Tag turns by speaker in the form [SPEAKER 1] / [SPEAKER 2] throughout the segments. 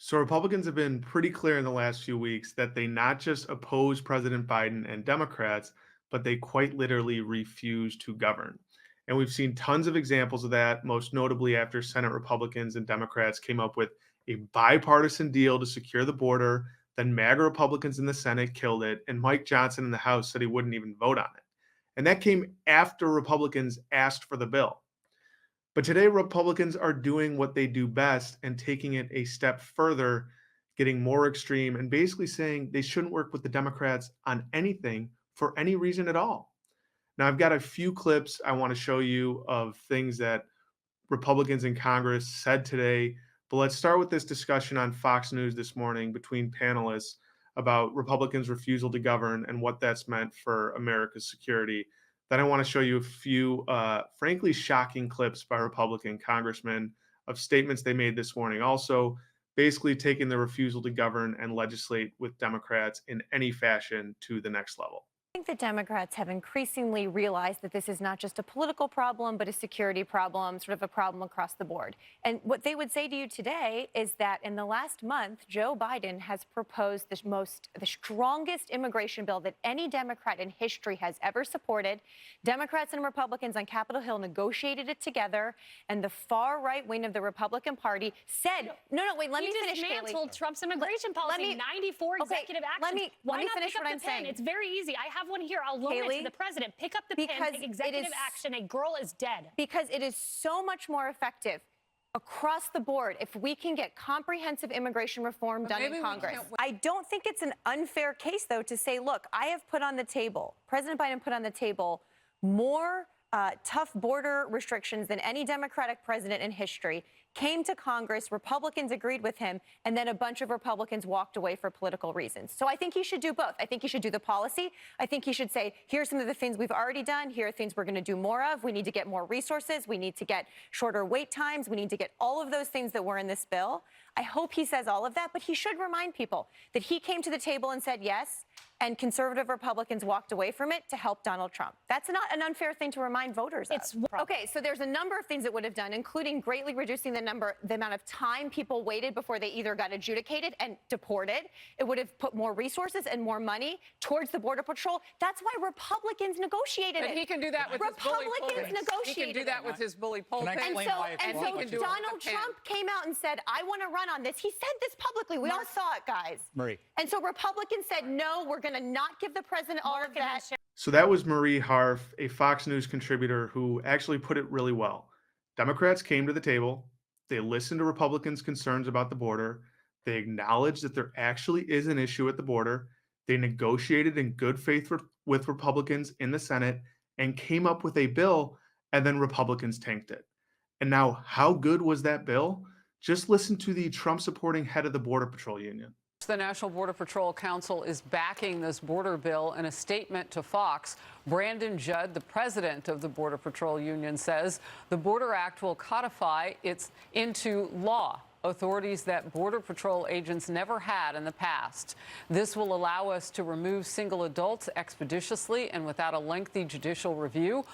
[SPEAKER 1] So Republicans have been pretty clear in the last few weeks that they not just oppose President Biden and Democrats, but they quite literally refuse to govern. And we've seen tons of examples of that, most notably after Senate Republicans and Democrats came up with a bipartisan deal to secure the border. Then MAGA Republicans in the Senate killed it, and Mike Johnson in the House said he wouldn't even vote on it. And that came after Republicans asked for the bill. But today, Republicans are doing what they do best and taking it a step further, getting more extreme, and basically saying they shouldn't work with the Democrats on anything for any reason at all. Now, I've got a few clips I want to show you of things that Republicans in Congress said today. But let's start with this discussion on Fox News this morning between panelists about Republicans' refusal to govern and what that's meant for America's security. Then I want to show you a few, frankly, shocking clips by Republican congressmen of statements they made this morning. Also, basically taking the refusal to govern and legislate with Democrats in any fashion to the next level.
[SPEAKER 2] I think the Democrats have increasingly realized that this is not just a political problem, but a security problem, sort of a problem across the board. And what they would say to you today is that in the last month, Joe Biden has proposed the strongest immigration bill that any Democrat in history has ever supported. Democrats and Republicans on Capitol Hill negotiated it together, and the far right wing of the Republican Party said, wait, let me finish, Kayleigh.
[SPEAKER 3] Dismantled Trump's immigration policy, 94 executive actions.
[SPEAKER 2] Let me finish what I'm saying.
[SPEAKER 3] It's very easy. I have one here. I'll loan it to the president. Pick up the pen, take executive action. A girl is dead.
[SPEAKER 2] Because it is so much more effective across the board if we can get comprehensive immigration reform done in Congress. I don't think it's an unfair case, though, to say, look, I have put on the table, President Biden put on the table more tough border restrictions than any Democratic president in history, came to Congress, Republicans agreed with him, and then a bunch of Republicans walked away for political reasons. So I think he should do both. I think he should do the policy. I think he should say, here's some of the things we've already done. Here are things we're going to do more of. We need to get more resources. We need to get shorter wait times. We need to get all of those things that were in this bill. I hope he says all of that, but he should remind people that he came to the table and said yes, and conservative Republicans walked away from it to help Donald Trump. That's not an unfair thing to remind voters of. Okay, so there's a number of things it would have done, including greatly reducing the amount of time people waited before they either got adjudicated and deported. It would have put more resources and more money towards the Border Patrol. That's why Republicans negotiated it.
[SPEAKER 4] But he can do that with his bully pulpit.
[SPEAKER 2] Negotiated
[SPEAKER 4] he can do that with his bully pulpit.
[SPEAKER 2] And so Donald Trump came out and said, I want to run on this. He said this publicly. We all saw it, guys.
[SPEAKER 5] Marie.
[SPEAKER 2] And so Republicans said, no, we're going to not give the president all of that.
[SPEAKER 1] So that was Marie Harf, a Fox News contributor who actually put it really well. Democrats came to the table. They listened to Republicans' concerns about the border. They acknowledged that there actually is an issue at the border. They negotiated in good faith with Republicans in the Senate and came up with a bill, and then Republicans tanked it. And now, how good was that bill? Just listen to the Trump-supporting head of the Border Patrol Union.
[SPEAKER 4] The National Border Patrol Council is backing this border bill. In a statement to Fox, Brandon Judd, the president of the Border Patrol Union, says the Border Act will codify it into law, authorities that Border Patrol agents never had in the past. This will allow us to remove single adults expeditiously and without a lengthy judicial review.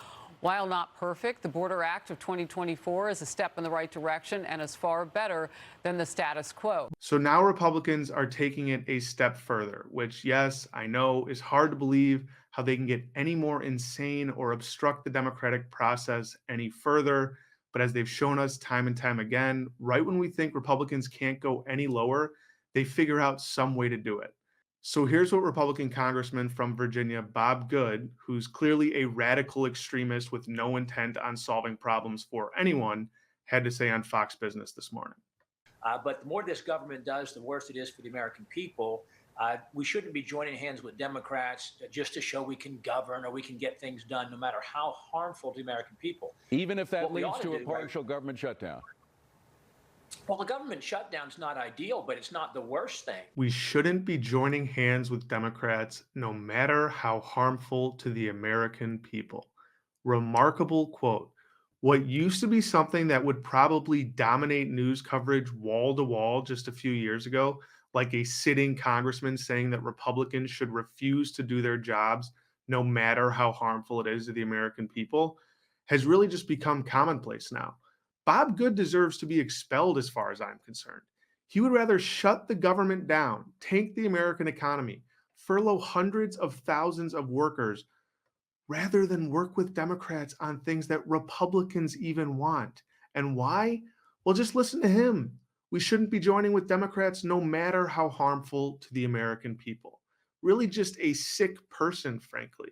[SPEAKER 4] While not perfect, the Border Act of 2024 is a step in the right direction and is far better than the status quo.
[SPEAKER 1] So now Republicans are taking it a step further, which, yes, I know is hard to believe how they can get any more insane or obstruct the democratic process any further. But as they've shown us time and time again, right when we think Republicans can't go any lower, they figure out some way to do it. So here's what Republican Congressman from Virginia, Bob Good, who's clearly a radical extremist with no intent on solving problems for anyone, had to say on Fox Business this morning.
[SPEAKER 6] But the more this government does, the worse it is for the American people. We shouldn't be joining hands with Democrats just to show we can govern or we can get things done, no matter how harmful to the American people.
[SPEAKER 5] Even if that leads to a partial government shutdown.
[SPEAKER 6] Well, the government shutdown's not ideal, but it's not the worst thing.
[SPEAKER 1] We shouldn't be joining hands with Democrats, no matter how harmful to the American people. Remarkable quote. What used to be something that would probably dominate news coverage wall to wall just a few years ago, like a sitting congressman saying that Republicans should refuse to do their jobs, no matter how harmful it is to the American people, has really just become commonplace now. Bob Good deserves to be expelled as far as I'm concerned. He would rather shut the government down, tank the American economy, furlough hundreds of thousands of workers, rather than work with Democrats on things that Republicans even want. And why? Well, just listen to him. We shouldn't be joining with Democrats no matter how harmful to the American people. Really, just a sick person, frankly.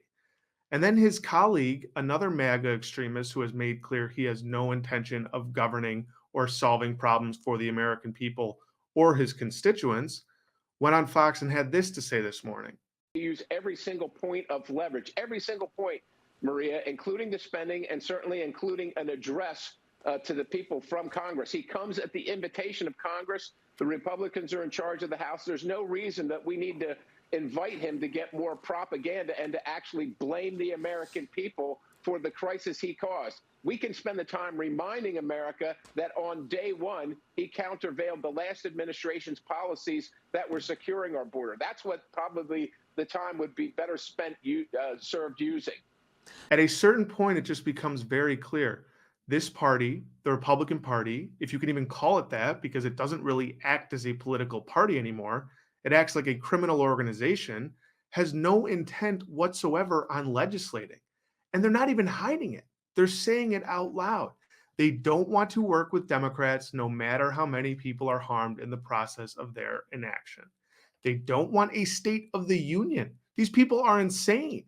[SPEAKER 1] And then his colleague, another MAGA extremist who has made clear he has no intention of governing or solving problems for the American people or his constituents, went on Fox and had this to say this morning.
[SPEAKER 7] Use every single point of leverage, every single point, Maria, including the spending and certainly including an address to the people from Congress. He comes at the invitation of Congress. The Republicans are in charge of the House. There's no reason that we need to invite him to get more propaganda and to actually blame the American people for the crisis he caused. We can spend the time reminding America that on day one, he countervailed the last administration's policies that were securing our border. That's what probably the time would be better spent served using.
[SPEAKER 1] At a certain point, it just becomes very clear. This party, the Republican Party, if you can even call it that, because it doesn't really act as a political party anymore, it acts like a criminal organization, has no intent whatsoever on legislating. And they're not even hiding it. They're saying it out loud. They don't want to work with Democrats no matter how many people are harmed in the process of their inaction. They don't want a state of the union. These people are insane.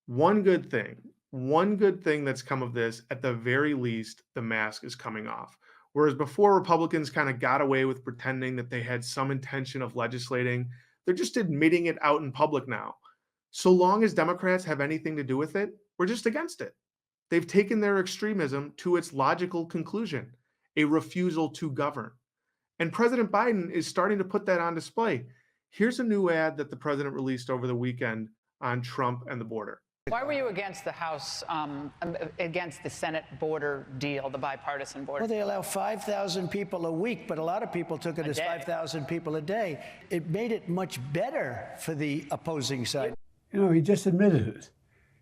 [SPEAKER 1] One good thing that's come of this, at the very least, the mask is coming off. Whereas before, Republicans kind of got away with pretending that they had some intention of legislating, they're just admitting it out in public now. So long as Democrats have anything to do with it, we're just against it. They've taken their extremism to its logical conclusion, a refusal to govern. And President Biden is starting to put that on display. Here's a new ad that the president released over the weekend on Trump and the border.
[SPEAKER 8] Why were you against the House, against the Senate border deal, the bipartisan border?
[SPEAKER 9] Well, they allow 5,000 people a week, but a lot of people took it as 5,000 people a day. It made it much better for the opposing side.
[SPEAKER 10] You know, he just admitted it.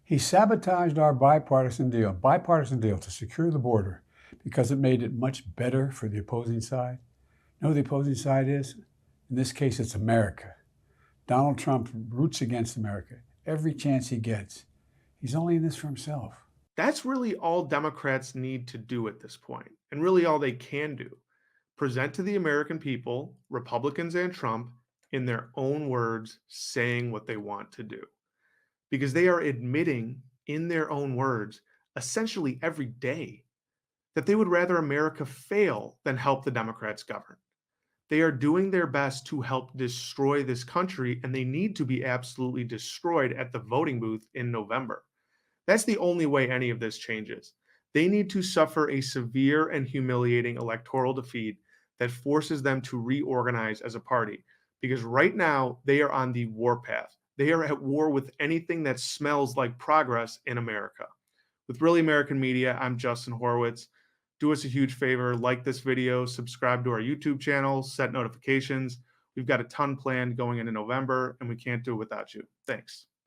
[SPEAKER 10] He sabotaged our bipartisan deal to secure the border because it made it much better for the opposing side. You know who the opposing side is? In this case, it's America. Donald Trump roots against America every chance he gets. He's only in this for himself.
[SPEAKER 1] That's really all Democrats need to do at this point, and really all they can do. Present to the American people, Republicans and Trump, in their own words, saying what they want to do. Because they are admitting, in their own words, essentially every day, that they would rather America fail than help the Democrats govern. They are doing their best to help destroy this country, and they need to be absolutely destroyed at the voting booth in November. That's the only way any of this changes. They need to suffer a severe and humiliating electoral defeat that forces them to reorganize as a party, because right now they are on the warpath. They are at war with anything that smells like progress in America. With Really American Media, I'm Justin Horwitz. Do us a huge favor, like this video, subscribe to our YouTube channel, set notifications. We've got a ton planned going into November, and we can't do it without you. Thanks.